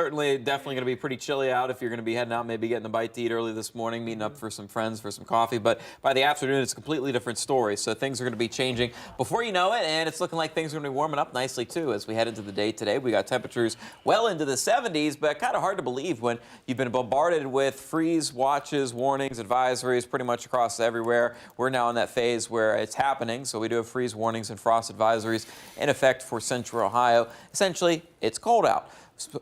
Certainly, definitely going to be pretty chilly out if you're going to be heading out, maybe getting a bite to eat early this morning, meeting up for some friends for some coffee. But by the afternoon, it's a completely different story. So things are going to be changing before you know it, and it's looking like things are going to be warming up nicely too as we head into the day today. We got temperatures well into the 70s, but kind of hard to believe when you've been bombarded with freeze watches, warnings, advisories pretty much across everywhere. We're now in that phase where it's happening. So we do have freeze warnings and frost advisories in effect for central Ohio. Essentially, it's cold out.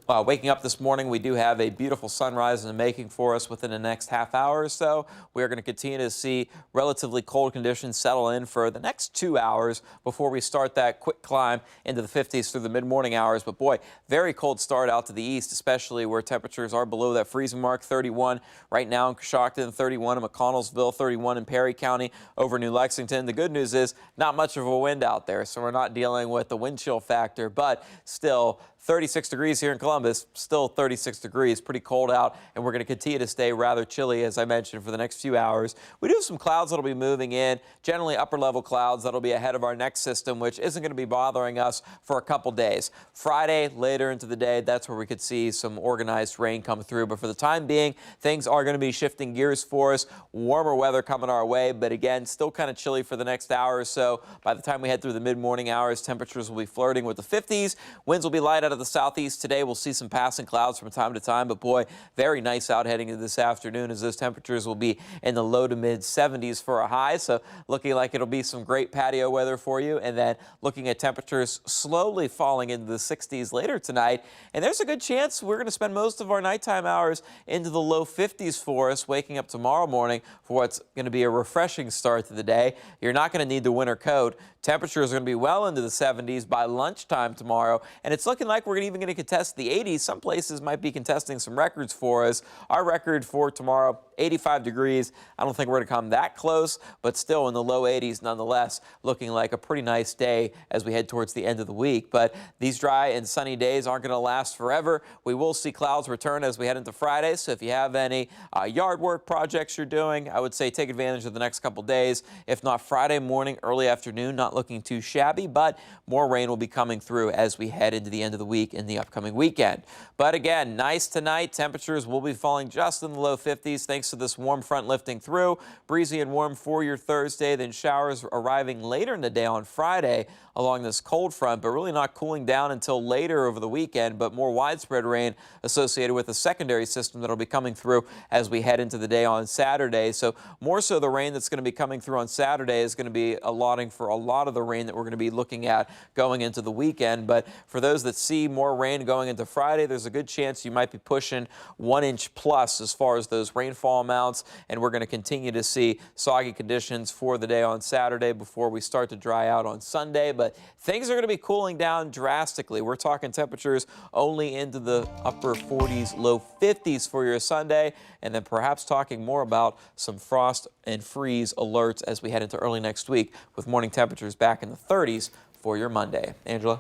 Waking up this morning, we do have a beautiful sunrise in the making for us within the next half hour or so. We are going to continue to see relatively cold conditions settle in for the next 2 hours before we start that quick climb into the 50s through the mid-morning hours. But boy, very cold start out to the east, especially where temperatures are below that freezing mark. 31 right now in Coshocton, 31 in McConnellsville, 31 in Perry County over New Lexington. The good news is not much of a wind out there, so we're not dealing with the wind chill factor, but still 36 degrees here in Columbus, still 36 degrees, pretty cold out, and we're going to continue to stay rather chilly, as I mentioned, for the next few hours. We do have some clouds that'll be moving in, generally upper-level clouds that'll be ahead of our next system, which isn't going to be bothering us for a couple days. Friday, later into the day, that's where we could see some organized rain come through, but for the time being, things are going to be shifting gears for us. Warmer weather coming our way, but again, still kind of chilly for the next hour or so. By the time we head through the mid-morning hours, temperatures will be flirting with the 50s. Winds will be light out of the southeast today. We'll see some passing clouds from time to time, but boy, very nice out heading into this afternoon as those temperatures will be in the low to mid 70s for a high. So looking like it'll be some great patio weather for you. And then looking at temperatures slowly falling into the 60s later tonight. And there's a good chance we're going to spend most of our nighttime hours into the low 50s for us, waking up tomorrow morning for what's going to be a refreshing start to the day. You're not going to need the winter coat. Temperatures are going to be well into the 70s by lunchtime tomorrow, and it's looking like we're even going to contest the 80s. Some places might be contesting some records for us. Our record for tomorrow, 85 degrees. I don't think we're going to come that close, but still in the low 80s nonetheless, looking like a pretty nice day as we head towards the end of the week. But these dry and sunny days aren't going to last forever. We will see clouds return as we head into Friday, so if you have any yard work projects you're doing, I would say take advantage of the next couple days. If not, Friday morning, early afternoon, not looking too shabby, but more rain will be coming through as we head into the end of the week in the upcoming weekend. But again, nice tonight. Temperatures will be falling just in the low 50s thanks to this warm front lifting through. Breezy and warm for your Thursday, then showers arriving later in the day on Friday along this cold front, but really not cooling down until later over the weekend, but more widespread rain associated with a secondary system that will be coming through as we head into the day on Saturday. So more so the rain that's going to be coming through on Saturday is going to be allotting for a lot of the rain that we're going to be looking at going into the weekend. But for those that see more rain going into Friday, there's a good chance you might be pushing 1 inch plus as far as those rainfall amounts, and we're going to continue to see soggy conditions for the day on Saturday before we start to dry out on Sunday. But things are going to be cooling down drastically. We're talking temperatures only into the upper 40s, low 50s for your Sunday, and then perhaps talking more about some frost and freeze alerts as we head into early next week with morning temperatures back in the 30s for your Monday. Angela?